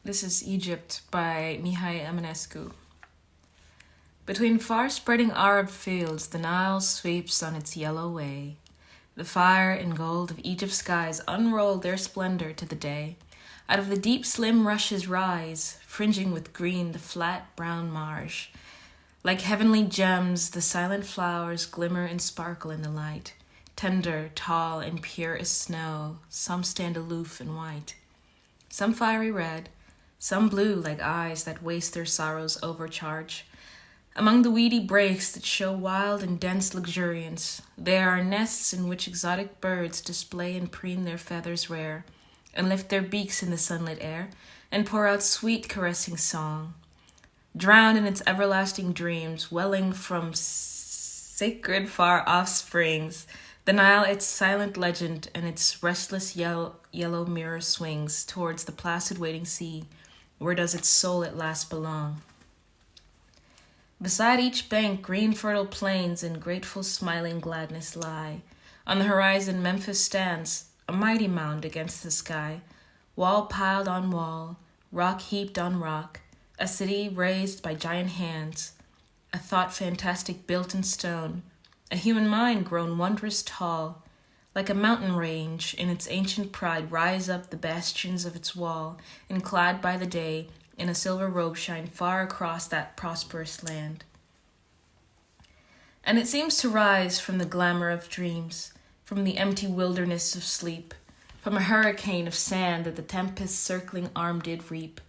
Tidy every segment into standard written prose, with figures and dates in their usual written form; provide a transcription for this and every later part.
This is Egypt by Mihai Eminescu. Between far-spreading Arab fields, the Nile sweeps on its yellow way. The fire and gold of Egypt's skies unroll their splendor to the day. Out of the deep, slim rushes rise, fringing with green the flat, brown marsh. Like heavenly gems, the silent flowers glimmer and sparkle in the light. Tender, tall, and pure as snow, some stand aloof and white. Some fiery red, some blue like eyes that waste their sorrow's overcharge. Among the weedy brakes that show wild and dense luxuriance, there are nests in which exotic birds display and preen their feathers rare, and lift their beaks in the sunlit air, and pour out sweet caressing song. Drowned in its everlasting dreams, welling from sacred far-off springs, the Nile its silent legend and its restless yellow mirror swings towards the placid waiting sea, where does its soul at last belong? Beside each bank, green fertile plains in grateful smiling gladness lie. On the horizon Memphis stands, a mighty mound against the sky, wall piled on wall, rock heaped on rock, a city raised by giant hands, a thought fantastic built in stone, a human mind grown wondrous tall. Like a mountain range, in its ancient pride rise up the bastions of its wall, and clad by the day, in a silver robe shine far across that prosperous land. And it seems to rise from the glamour of dreams, from the empty wilderness of sleep, from a hurricane of sand that the tempest's circling arm did reap,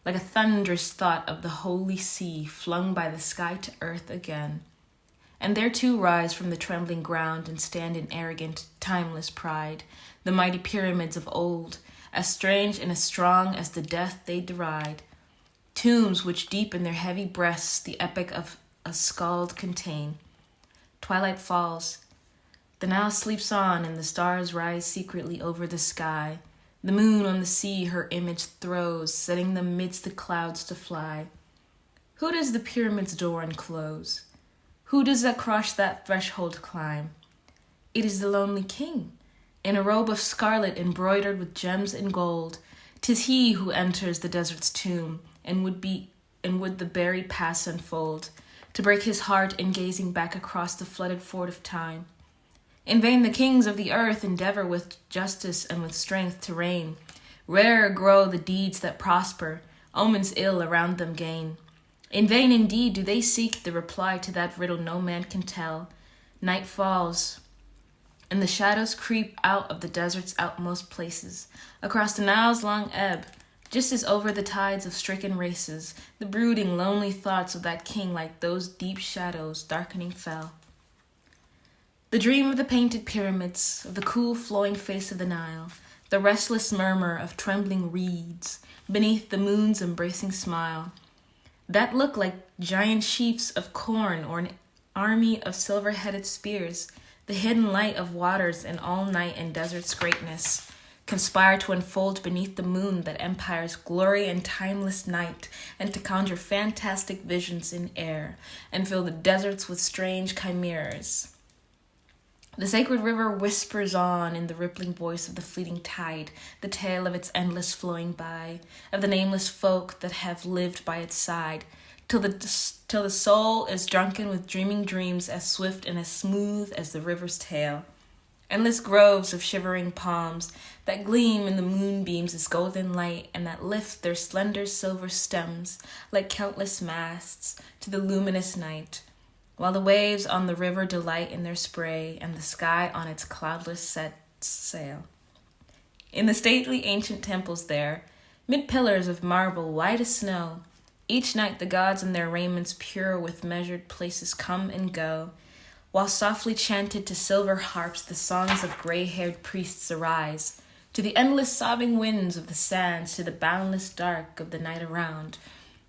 like a thunderous thought of the holy sea flung by the sky to earth again. And there too rise from the trembling ground and stand in arrogant, timeless pride, the mighty pyramids of old, as strange and as strong as the death they deride. Tombs which deep in their heavy breasts the epic of a skald contain. Twilight falls. The Nile sleeps on and the stars rise secretly over the sky. The moon on the sea her image throws, setting them midst the clouds to fly. Who does the pyramid's door unclose? Who does across that threshold climb? It is the lonely king, in a robe of scarlet embroidered with gems and gold. 'Tis he who enters the desert's tomb, and would the buried past unfold, to break his heart in gazing back across the flooded ford of time. In vain the kings of the earth endeavor with justice and with strength to reign. Rare grow the deeds that prosper, omens ill around them gain. In vain indeed do they seek the reply to that riddle no man can tell. Night falls, and the shadows creep out of the desert's outmost places, across the Nile's long ebb, just as over the tides of stricken races, the brooding, lonely thoughts of that king like those deep shadows darkening fell. The dream of the painted pyramids, of the cool flowing face of the Nile, the restless murmur of trembling reeds, beneath the moon's embracing smile, that look like giant sheaves of corn or an army of silver-headed spears, the hidden light of waters and all-night and desert's greatness, conspire to unfold beneath the moon that empires glory and timeless night, and to conjure fantastic visions in air, and fill the deserts with strange chimeras. The sacred river whispers on in the rippling voice of the fleeting tide, the tale of its endless flowing by, of the nameless folk that have lived by its side, till the soul is drunken with dreaming dreams as swift and as smooth as the river's tail. Endless groves of shivering palms that gleam in the moonbeams as golden light, and that lift their slender silver stems like countless masts to the luminous night, while the waves on the river delight in their spray, and the sky on its cloudless sets sail. In the stately ancient temples there, mid pillars of marble white as snow, each night the gods in their raiments pure with measured places come and go, while softly chanted to silver harps the songs of gray-haired priests arise, to the endless sobbing winds of the sands, to the boundless dark of the night around.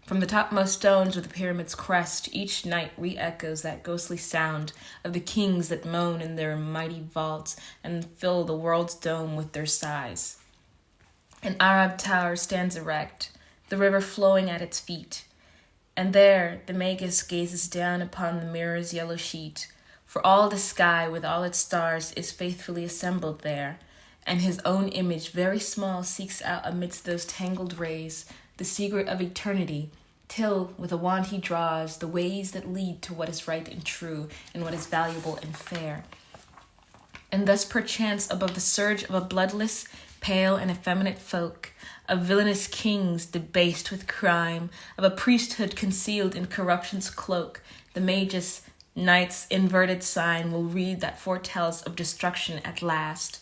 From the topmost stones of the pyramid's crest, each night re-echoes that ghostly sound of the kings that moan in their mighty vaults and fill the world's dome with their sighs. An Arab tower stands erect, the river flowing at its feet, and there the Magus gazes down upon the mirror's yellow sheet, for all the sky with all its stars is faithfully assembled there, and his own image very small seeks out amidst those tangled rays the secret of eternity, till with a wand he draws the ways that lead to what is right and true, and what is valuable and fair. And thus perchance above the surge of a bloodless, pale, and effeminate folk, of villainous kings debased with crime, of a priesthood concealed in corruption's cloak, the magus night's inverted sign will read that foretells of destruction at last.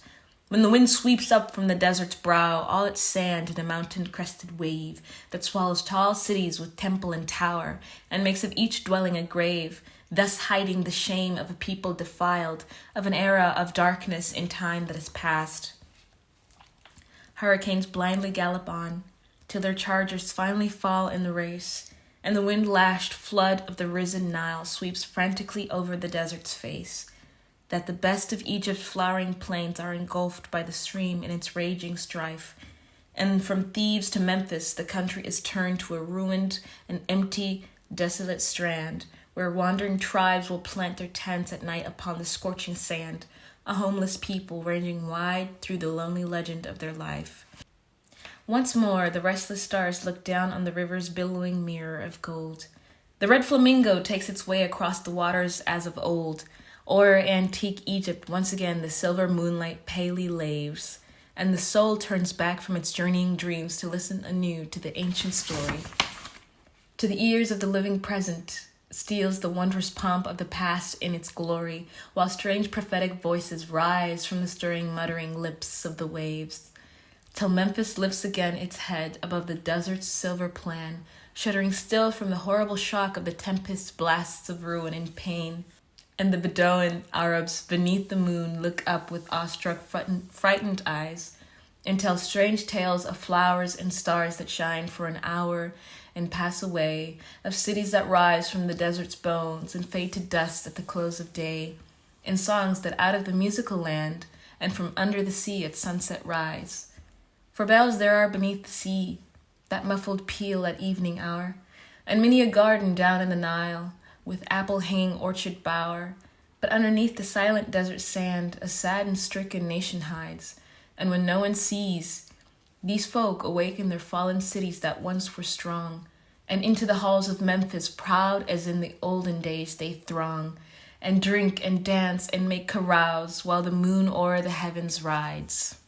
When the wind sweeps up from the desert's brow, all its sand in a mountain-crested wave that swallows tall cities with temple and tower, and makes of each dwelling a grave, thus hiding the shame of a people defiled, of an era of darkness in time that is past. Hurricanes blindly gallop on, till their chargers finally fall in the race, and the wind-lashed flood of the risen Nile sweeps frantically over the desert's face, that the best of Egypt's flowering plains are engulfed by the stream in its raging strife, and from Thebes to Memphis the country is turned to a ruined and empty, desolate strand, where wandering tribes will plant their tents at night upon the scorching sand, a homeless people ranging wide through the lonely legend of their life. Once more, the restless stars look down on the river's billowing mirror of gold. The red flamingo takes its way across the waters as of old. O'er antique Egypt once again the silver moonlight palely laves, and the soul turns back from its journeying dreams to listen anew to the ancient story. To the ears of the living present steals the wondrous pomp of the past in its glory, while strange prophetic voices rise from the stirring muttering lips of the waves, till Memphis lifts again its head above the desert's silver plan, shuddering still from the horrible shock of the tempest's blasts of ruin and pain. And the Bedouin Arabs beneath the moon look up with awestruck, frightened eyes, and tell strange tales of flowers and stars that shine for an hour and pass away, of cities that rise from the desert's bones and fade to dust at the close of day, in songs that out of the musical land and from under the sea at sunset rise. For bells there are beneath the sea, that muffled peal at evening hour, and many a garden down in the Nile, with apple-hanging orchard bower, but underneath the silent desert sand a sad and stricken nation hides, and when no one sees, these folk awaken their fallen cities that once were strong, and into the halls of Memphis proud as in the olden days they throng, and drink and dance and make carouse while the moon o'er the heavens rides.